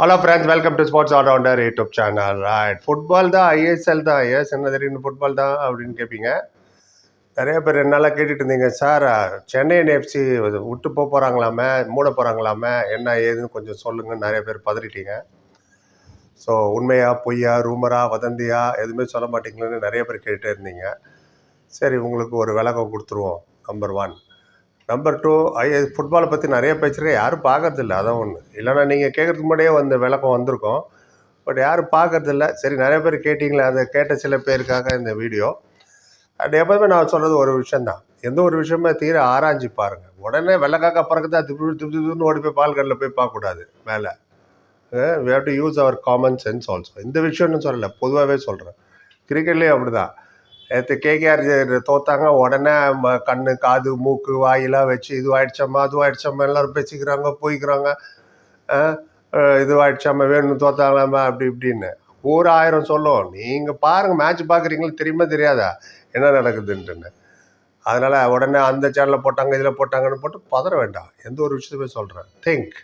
Hello friends, welcome to sports allrounder YouTube channel. Right, football தான், ISL தான். Yes, என்ன தெரியும் ஃபுட்பால் தான் அப்படின்னு கேட்பீங்க. நிறைய பேர் என்னால் கேட்டுட்டு இருந்தீங்க, சார் சென்னை எஃப்சி விட்டு போகிறாங்களாமே, மூட போகிறாங்களாமே, என்ன ஏதுன்னு கொஞ்சம் சொல்லுங்கன்னு நிறைய பேர் பதறிட்டீங்க. ஸோ உண்மையா பொய்யா, ரூமரா, வதந்தியா, எதுவுமே சொல்ல மாட்டீங்களேன்னு நிறைய பேர் கேட்டுகிட்டே இருந்தீங்க. சரி, உங்களுக்கு ஒரு விளக்கம் கொடுத்துருவோம். நம்பர் 1. நம்பர் 2, ஃபுட்பாலை பற்றி நிறைய பேச்சுருக்கேன், யாரும் பார்க்கறதில்ல, அதான் ஒன்று. இல்லைனா நீங்கள் கேட்குறதுக்கு முன்னாடியே வந்து விளக்கம் வந்திருக்கும். பட் யாரும் பார்க்கறதில்ல. சரி, நிறைய பேர் கேட்டிங்களே, அதை கேட்ட சில பேருக்காக இந்த வீடியோ. அண்ட் எப்போதுமே நான் சொல்கிறது ஒரு விஷயந்தான், எந்த ஒரு விஷயமே தீர ஆராய்ச்சி பாருங்கள். உடனே வெள்ளைக்காக்கா பறக்குதா திப்பு ஓடி போய் பால் கடையில் போய் பார்க்கக்கூடாது. மேலே we have to use our common sense also. இந்த விஷயம்னு சொல்லலை, பொதுவாகவே சொல்கிறேன். கிரிக்கெட்லேயும் அப்படி தான். நேற்று கேகேஆர் தோத்தாங்க, உடனே கண்ணு, காது, மூக்கு, வாயெல்லாம் வச்சு இதுவாகிடுச்சம்மா அதுவாகிடுச்சம்மா எல்லோரும் பேசிக்கிறாங்க, போய்க்கிறாங்க. இதுவாகிடுச்சாம்மா, வேணும் தோத்தாங்களாம்மா, அப்படி இப்படின்னு ஒரு 1000 சொல்லும். நீங்கள் பாருங்கள், மேட்ச் பார்க்குறீங்களா, தெரியுமா தெரியாதா என்ன நடக்குதுன்ட்டுன்னு. அதனால் உடனே அந்த சேனலில் போட்டாங்க, இதில் போட்டாங்கன்னு போட்டு பதற வேண்டாம். எந்த ஒரு விஷயத்தையுமே சொல்கிறேன், திங்க்,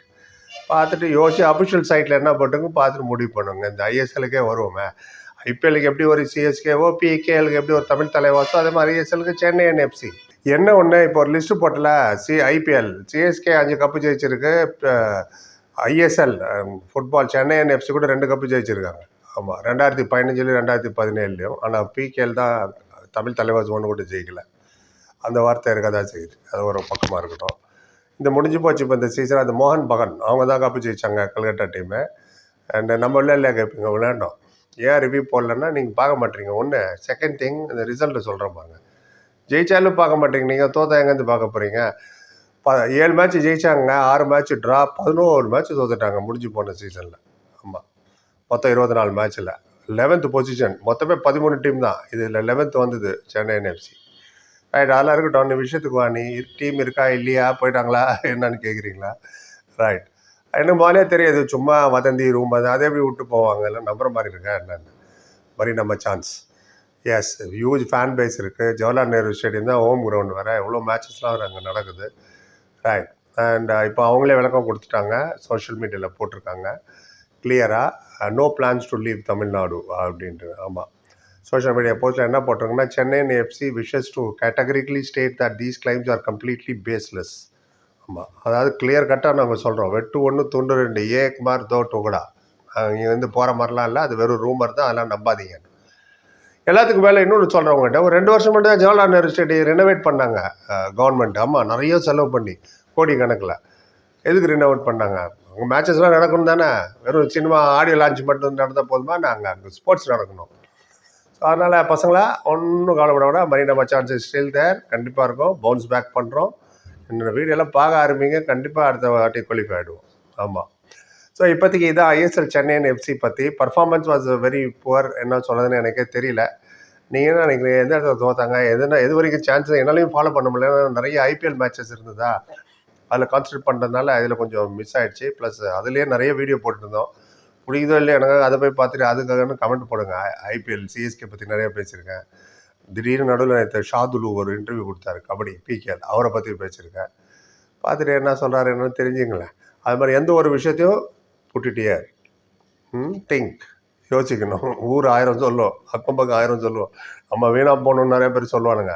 பார்த்துட்டு யோசி. அஃபிஷியல் சைட்டில் என்ன போட்டுங்க பார்த்துட்டு முடிவு பண்ணுங்க. இந்த ஐஎஸ்எலுக்கே வருவோமே, ஐபிஎலுக்கு எப்படி ஒரு சிஎஸ்கேவோ, பிகேஎலுக்கு எப்படி ஒரு தமிழ் தலைவாசோ, அதே மாதிரி ஐஎஸ்எலுக்கு சென்னை எஃப்சி. என்ன ஒன்று, இப்போ ஒரு லிஸ்ட்டு போட்டல, ஐபிஎல் சிஎஸ்கே 5 கப்பு ஜெயிச்சிருக்கு. ஐஎஸ்எல் ஃபுட்பால் சென்னை எஃப்சி கூட 2 கப்பு ஜெயிச்சிருக்காங்க. ஆமாம், 2015 2017. ஆனால் பிகேஎல் தான் தமிழ் தலைவாஸ் ஒன்று கூட ஜெயிக்கலை. அந்த வார்த்தை இருக்க தான் செய்யுது. அது ஒரு பக்கமாக இருக்கட்டும். இந்த முடிஞ்சு போச்சு இப்போ இந்த சீசன். அந்த மோகன் பகன் அவங்க தான் கப்பு ஜெயிச்சாங்க, கல்கட்டா டீமு. அண்ட் நம்ம விளையாடலையா கேட்பீங்க, விளையாண்டோம். ஏன் ரிவ்யூ போடலன்னா நீங்கள் பார்க்க மாட்டீங்க. ஒன்று. செகண்ட் திங், இந்த ரிசல்ட்டு சொல்கிறேன் பாருங்க. ஜெயிச்சாலும் பார்க்க மாட்டீங்க. நீங்கள் தோத்தா எங்கேருந்து பார்க்க போகிறீங்க? 7 மேட்ச் ஜெயிச்சாங்க, 6 மேட்ச் ட்ரா, 11 மேட்ச் தோத்துட்டாங்க முடிஞ்சு போன சீசனில். ஆமாம், மொத்தம் 24 மேட்ச்சில் 11th பொசிஷன். மொத்தமே 13 டீம் தான், இதில் 11th வந்தது சென்னை எஃப்சி. ரைட், அதெல்லாம் இருக்கட்டும். அந்த விஷயத்துக்கு வா. நீ டீம் இருக்கா இல்லையா, போயிட்டாங்களா என்னன்னு கேட்குறீங்களா? ரைட், எனக்கு முதலே தெரியாது, சும்மா வதந்தி ரூம் அதே எப்படி விட்டு போவாங்க, இல்லை நம்புற மாதிரி இருக்கா என்னன்னு. மாதிரி நம்ம chance. Yes, huge fan base இருக்குது. ஜவஹர்லால் நேரு ஸ்டேடியம் தான் ஹோம் கிரவுண்ட், வேறு எவ்வளோ மேட்சஸ்லாம் அங்கே நடக்குது. ரைட், அண்ட் இப்போ அவங்களே விளக்கம் கொடுத்துட்டாங்க, சோஷியல் மீடியாவில் போட்டிருக்காங்க கிளியராக, no plans to leave Tamil Nadu அப்படின்ட்டு. ஆமாம், சோஷியல் மீடியா போஸ்ட்டில் என்ன போட்டிருக்குன்னா, Chennai FC wishes to categorically state that these claims are completely baseless. ஆமாம், அதாவது கிளியர் கட்டாக நாங்கள் சொல்கிறோம், வெட்டு 1 துண்டு 2, ஏக் மார் தோ டுகடா. இங்கே வந்து போகிற மாதிரிலாம் இல்லை, அது வெறும் ரூமர் தான், அதெல்லாம் நம்பாதீங்க. எல்லாத்துக்கும் மேலே இன்னொன்று சொல்கிறவங்ககிட்ட, ஒரு 2 வருஷம் மட்டும் தான் ஜவஹர்லால் நேரு ஸ்டேடியம் ரெனோவேட் பண்ணாங்க கவர்மெண்ட். ஆமாம், நிறைய செலவு பண்ணி கோடி கணக்கில். எதுக்கு ரெனோவேட் பண்ணாங்க? அவங்க மேட்சஸ்லாம் நடக்கணும் தானே, வெறும் சினிமா ஆடியோ லான்ச் மட்டும் நடந்தால் போதுமா? நாங்கள் அங்கே ஸ்போர்ட்ஸ் நடக்கணும். ஸோ அதனால் பசங்களா ஒன்றும் கவலைப்பட விட, மரீனா சான்சஸ் ஸ்டில் தேர். கண்டிப்பாக இருக்கும், பவுன்ஸ் பேக் பண்ணுறோம். என்னோடய வீடியோலாம் பார்க்க ஆரம்பிங்க, கண்டிப்பாக அடுத்த வாட்டி குவாலிஃபை ஆகிடுவோம். ஆமாம், ஸோ இப்போதைக்கு இதான் ஐஎஸ்எல் சென்னை எஃப்சி பற்றி. Performance was very poor. என்ன சொல்கிறதுன்னு எனக்கே தெரியல. நீங்கள் என்ன நினைக்கிறீங்க, எந்த இடத்துல தோத்தாங்க, எது வரைக்கும் சான்ஸ் என்னாலையும் ஃபாலோ பண்ண முடியல. நிறைய ஐபிஎல் மேட்சஸ் இருந்ததா, அதில் கான்சன்ட்ரேட் பண்ணுறதுனால அதில் கொஞ்சம் மிஸ் ஆகிடுச்சு. ப்ளஸ் அதுலேயே நிறைய வீடியோ போட்டுருந்தோம். பிடிக்குதோ இல்லையா எனக்கு, அதை போய் பார்த்துட்டு அதுக்காக கமெண்ட் போடுங்க. ஐபிஎல் சிஎஸ்கே பற்றி நிறைய பேசியிருக்கேன். திடீர்னு நடுவில் நேற்று ஷாதுலு ஒரு இன்டர்வியூ கொடுத்தாரு, கபடி பிகேஎல், அவரை பற்றி பேசியிருக்கேன். பார்த்துட்டு என்ன சொல்கிறாரு என்னன்னு தெரிஞ்சுங்களேன். அது மாதிரி எந்த ஒரு விஷயத்தையும் புட்டுட்டியே திங்க், யோசிக்கணும். ஊர் 1000 சொல்லும், அக்கம் பக்கம் 1000 சொல்லுவோம். நம்ம வீணாக போகணுன்னு நிறைய பேர் சொல்லுவானுங்க,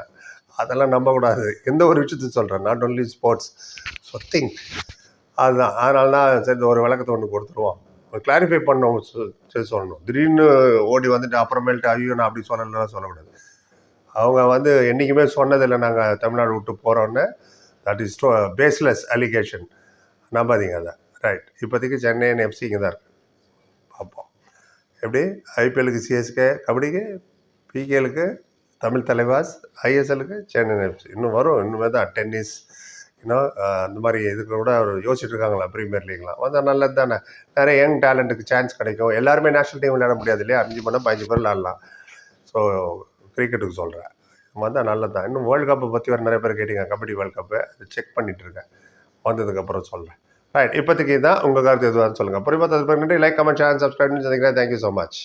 அதெல்லாம் நம்பக்கூடாது. எந்த ஒரு விஷயத்தையும் சொல்கிறேன், not only sports. So think, அதுதான். அதனால தான் சரி, ஒரு விளக்கத்தை ஒன்று கொடுத்துருவோம், கிளாரிஃபை பண்ணோம், சரி சொல்லணும். திடீர்னு ஓடி வந்துட்டு அப்புறமேல்ட்டு ஐயோ நான் அப்படி சொல்லலாம் சொல்லக்கூடாது. அவங்க வந்து என்றைக்குமே சொன்னதில்லை நாங்கள் தமிழ்நாடு விட்டு போகிறோன்னு. தட் இஸ் பேஸ்லெஸ் அலிகேஷன், நம்பாதீங்க அதை. ரைட், இப்போதைக்கு சென்னை எஃப்சி இங்கே தான் இருக்குது. பார்ப்போம் எப்படி. ஐபிஎலுக்கு சிஎஸ்கே, கபடிக்கு பிகேலுக்கு தமிழ் தலைவாஸ், ஐஎஸ்எலுக்கு சென்னை எஃப்சி. இன்னும் வரும், இன்னுமே தான். டென்னிஸ் இன்னும் அந்த மாதிரி இதுக்கு கூட அவர் யோசிச்சுட்டு இருக்காங்களா, ப்ரீமியர் லீக்லாம் வந்தால் நல்லது தானே. நிறைய யங் டேலண்ட்டுக்கு சான்ஸ் கிடைக்கும். எல்லாருமே நேஷனல் டீம் விளையாட முடியாது இல்லையா, 5 பேர் 15 பேர் விளையாடலாம். ஸோ கிரிக்கெட்டுக்கு சொல்கிறேன், வந்தால் நல்லது தான். இன்னும் வேர்ல்டு கப்பை பற்றி வேறு நிறைய பேர் கேட்டீங்க, கபடி வேர்ல்டு கப்பு அது செக் பண்ணிகிட்டு இருக்கேன், வந்ததுக்கப்புறம் சொல்கிறேன். ரைட், இப்போதைக்கு தான். உங்கள் கருத்து எதுவாக சொல்லுங்கள். அப்புறம் பார்த்து like, comment, share, subscribe. Thank you so much.